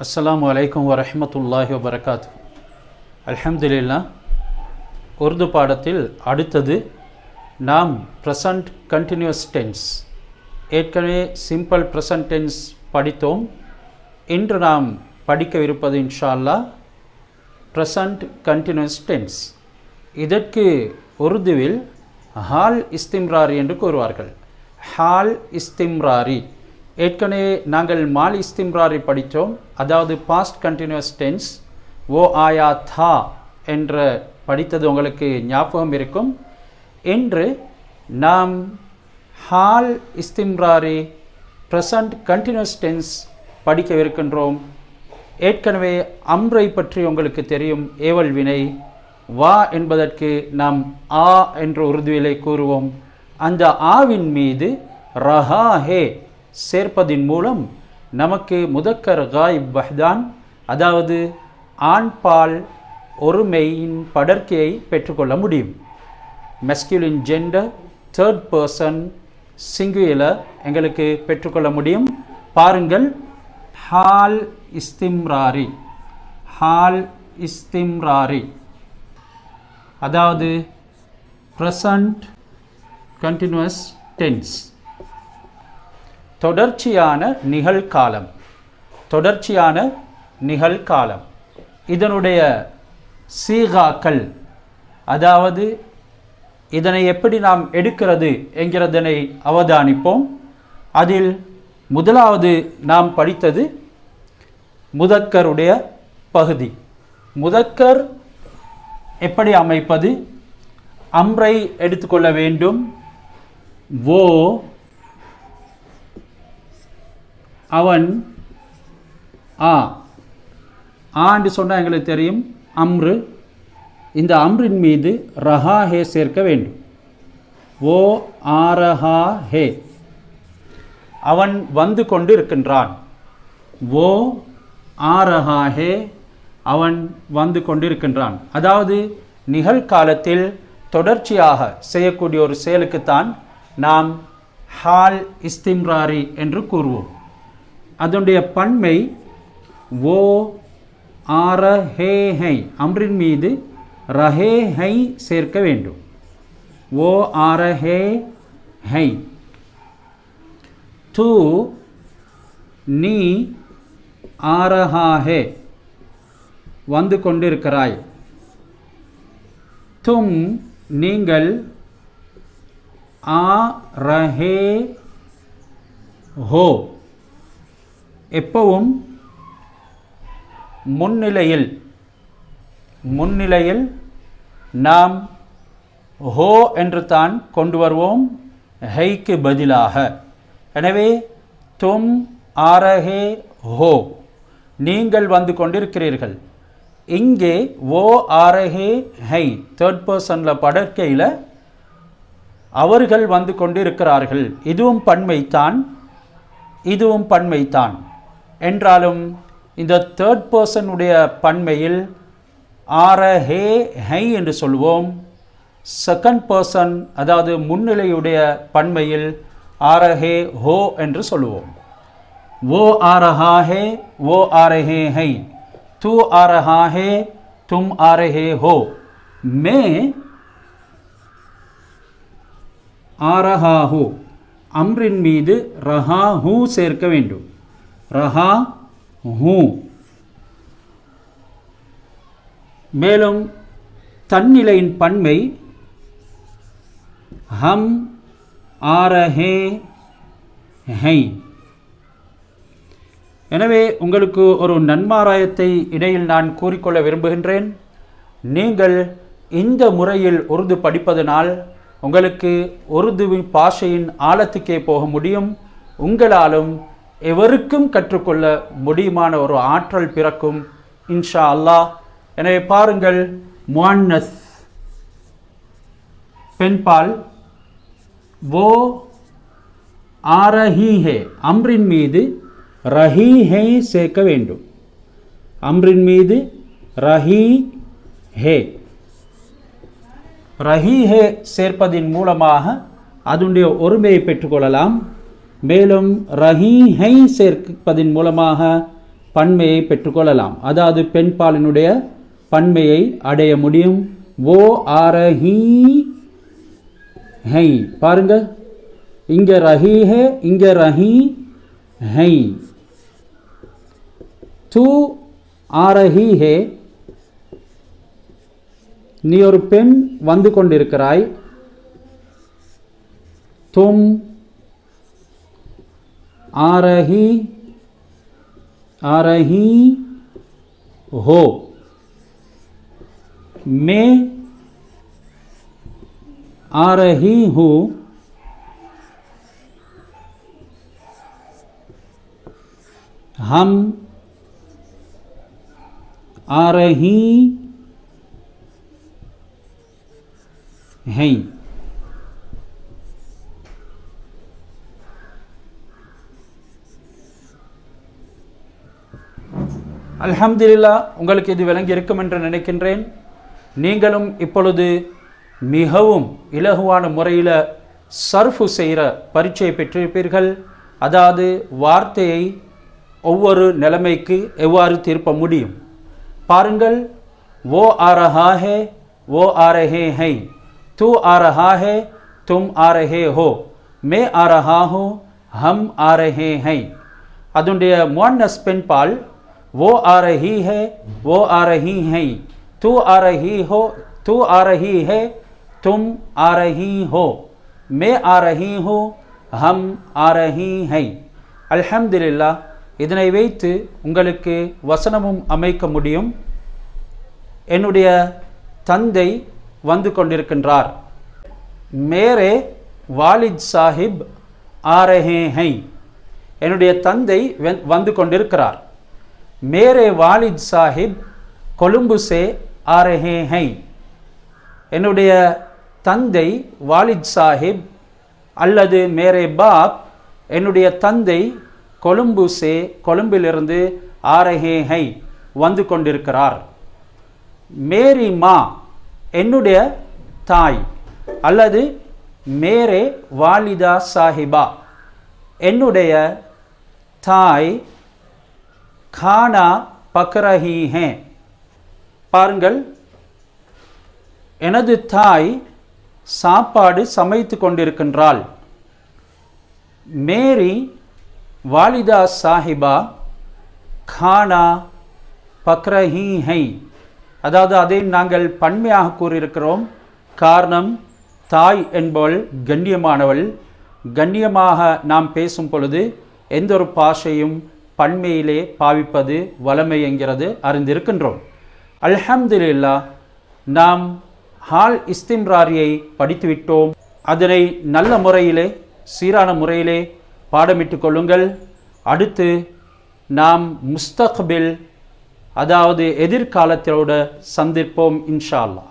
அஸ்ஸலாமு அலைக்கும் வரஹ்மத்துல்லாஹி வபரகாத்து. அல்ஹம்துலில்லாஹ். உருது பாடத்தில் அடுத்தது நாம் ப்ரெசன்ட் கண்டினியூஸ் டென்ஸ், ஏற்கனவே சிம்பிள் ப்ரெசன்ட் டென்ஸ் படித்தோம். இன்று நாம் படிக்கவிருப்பது இன்ஷா அல்லாஹ் ப்ரெசன்ட் கண்டினியூஸ் டென்ஸ். இதற்கு உருதுவில் ஹால் இஸ்திம்ராரி என்று கூறுவார்கள். ஹால் இஸ்திம்ராரி. ஏற்கனவே நாங்கள் மால் இஸ்திம்ராரி படித்தோம், அதாவது பாஸ்ட் கண்டினியூஸ் டென்ஸ். ஓ ஆயா தா என்ற படித்தது உங்களுக்கு ஞாபகம் இருக்கும். இன்று நாம் ஹால் இஸ்திம்ராரி ப்ரெசன்ட் கண்டினியூஸ் டென்ஸ் படிக்கவிருக்கின்றோம். ஏற்கனவே அம்ரை பற்றி உங்களுக்கு தெரியும், ஏவல் வினை. வா என்பதற்கு நாம் ஆ என்ற உருதுவிலை கூறுவோம். அந்த ஆவின் மீது ரஹா ஹே சேர்ப்பதின் மூலம் நமக்கு முதக்கர் காயிப் வஹ்தான், அதாவது ஆண் பால் ஒருமையின் படர்க்கையை பெற்றுக்கொள்ள முடியும். Masculine gender third person singular எங்களுக்கு பெற்றுக்கொள்ள முடியும். பாருங்கள், ஹால் இஸ்திம்ராரி. ஹால் இஸ்திம்ராரி அதாவது ப்ரெசன்ட் கண்டினியூஸ் டென்ஸ், தொடர்ச்சியான நிகழ்காலம். தொடர்ச்சியான நிகழ்காலம் இதனுடைய சீகாக்கள், அதாவது இதனை எப்படி நாம் எடுக்கிறது என்கிறதனை அவதானிப்போம். அதில் முதலாவது நாம் படித்தது முதக்கருடைய பகுதி. முதக்கர் எப்படி அமைப்பது? அம்ரை எடுத்துக்கொள்ள வேண்டும். ஓ, அவன், ஆ. ஆண்டு சொன்னால் எங்களுக்கு தெரியும் அம்ரு. இந்த அம்ரின் மீது ரஹா ஹே சேர்க்க வேண்டும். ஓ ஆரஹா ஹே, அவன் வந்து கொண்டு இருக்கின்றான். ஓ ஆரஹா ஹே, அவன் வந்து கொண்டிருக்கின்றான். அதாவது நிகழ்காலத்தில் தொடர்ச்சியாக செய்யக்கூடிய ஒரு செயலுக்குத்தான் நாம் ஹால் இஸ்திம்ராரி என்று கூறுவோம். அதனுடைய பன்மை ஓ ஆர ஹே ஹை, அம்ரின் மீது ரஹே ஹை சேர்க்க வேண்டும். ஓ ஆர ஹே ஹை. தூ நீ ஆரஹா ஹே, வந்து கொண்டிருக்கிறாய். தும் நீங்கள் ஆ ரஹே ஹோ, எப்பவும் முன்னிலையில் நாம் ஹோ என்று தான் கொண்டு வருவோம், ஹைக்கு பதிலாக. எனவே தும் ஆரஹே ஹோ, நீங்கள் வந்து கொண்டிருக்கிறீர்கள். இங்கே ஓ ஆரஹே ஹை தேர்ட் பர்சனில் படற்கையில் அவர்கள் வந்து கொண்டிருக்கிறார்கள். இதுவும் பன்மைத்தான், இதுவும் பன்மைத்தான். என்றாலும் இந்த தேர்ட் பர்சனுடைய பன்மையில் ஆரஹே ஹை என்று சொல்வோம். செகண்ட் பர்சன், அதாவது முன்னிலையுடைய பன்மையில் ஆரஹே ஹோ என்று சொல்லுவோம். वो आ रहा है, वो आ रहे हैं. तू आ रहा है, तुम आ रहे हो. मैं आ रहा हूँ. அம்ரின் மீது ரஹா ஹூ சேர்க்க வேண்டும். ரஹா ஹூ. மேலும் தன்னிலையின் பன்மை ஹம் ஆ ரஹே ஹை. எனவே உங்களுக்கு ஒரு நன்மாராயத்தை இடையில் நான் கூறிக்கொள்ள விரும்புகின்றேன். நீங்கள் இந்த முறையில் உருது படிப்பதனால் உங்களுக்கு உருதுவின் பாஷையின் ஆழத்துக்கே போக முடியும். உங்களாலும் எவருக்கும் கற்றுக்கொள்ள முடியுமான ஒரு ஆற்றல் பிறக்கும் இன்ஷா அல்லாஹ். எனவே பாருங்கள், முஅன்னஸ் பெண்பால். ஓ ஆரஹி ஹே, அம்ரின் மீது ரஹி ஹே சேர்க்க வேண்டும். அம்ரின் மீது ரஹி ஹே. ரஹி ஹே சேர்ப்பதின் மூலமாக அதனுடைய ஒருமையை பெற்றுக்கொள்ளலாம். மேலும் ரஹி ஹை சேர்ப்பதின் மூலமாக பன்மையை பெற்றுக்கொள்ளலாம். அதாவது பெண் பாலினுடைய பன்மையை அடைய முடியும். ஓ ஆரஹி ஹை. பாருங்க, இங்க ரஹி ஹே, இங்க ரஹி ஹை. தூ ஆரஹி ஹே, நீ ஒரு பெண் வந்து கொண்டிருக்கிறாய். தும் ஆரஹி ஆரஹி ஹோ. मैं आ रही हूँ, हम आ रही हैं. அல்ஹம்துலில்லாஹ், உங்களுக்கு இது விளங்கி இருக்கும் என்று நினைக்கின்றேன். நீங்களும் இப்பொழுது மிகவும் இலகுவான முறையில் சர்ஃபு செய்கிற பரீட்சையை பெற்றிருப்பீர்கள். அதாவது வார்த்தையை ஒவ்வொரு நிலைமைக்கு எவ்வாறு தீர்ப்ப முடியும். பாருங்கள், वो आ रहा है, वो आ रहे हैं, तू आ रहा है, तुम आ रहे हो, मैं आ रहा हूँ, हम आ रहे हैं. அதனுடைய முஅன்னஸ் பெண் பால் वो आ रही है, वो आ रही हैं, तू आ रही हो, तू आ रही है, तुम आ रही हो, मैं आ रही हूँ, हम आ रही हैं. அல்ஹம்துலில்லாஹ், இதனை வைத்து உங்களுக்கு வசனமும் அமைக்க முடியும். என்னுடைய தந்தை வந்து கொண்டிருக்கின்றார். மேரே வாலித் சாஹிப் ஆ ரஹே ஹை. என்னுடைய தந்தை வந்து கொண்டிருக்கிறார். மேரே வாலித் சாஹிப் கொழும்பு சே ஆ ரஹே ஹை. என்னுடைய தந்தை வாலித் சாஹிப் அல்லது மேரே பாப், என்னுடைய தந்தை கொழும்பு சே, கொழும்பிலிருந்து ஆ ரஹே ஹை, வந்து கொண்டிருக்கிறார். மேரி மா, என்னுடைய தாய் அல்லது மேரே வாலிதா சாஹிபா, என்னுடைய தாய் खाना पक रही हैं. பாருங்கள், எனது தாய் சாப்பாடு சமைத்து கொண்டிருக்கின்றாள். மேரி வாலிதா சாஹிபா खाना पक रही हैं. அதாவது அதை நாங்கள் பன்மையாக கூறியிருக்கிறோம். காரணம், தாய் என்பவள் கண்ணியமானவள். கண்ணியமாக நாம் பேசும் பொழுது எந்த ஒரு பாஷையும் பன்மையிலே பாவிப்பது வளமை என்கிறது அறிந்திருக்கின்றோம். அல்ஹம்துலில்லாஹ், நாம் ஹால் இஸ்திம்ராரியை படித்துவிட்டோம். அதனை நல்ல முறையிலே, சீரான முறையிலே பாடமிட்டு கொள்ளுங்கள். அடுத்து நாம் முஸ்தக்பில், அதாவது எதிர்காலத்தோடு சந்திப்போம் இன்ஷா அல்லாஹ்.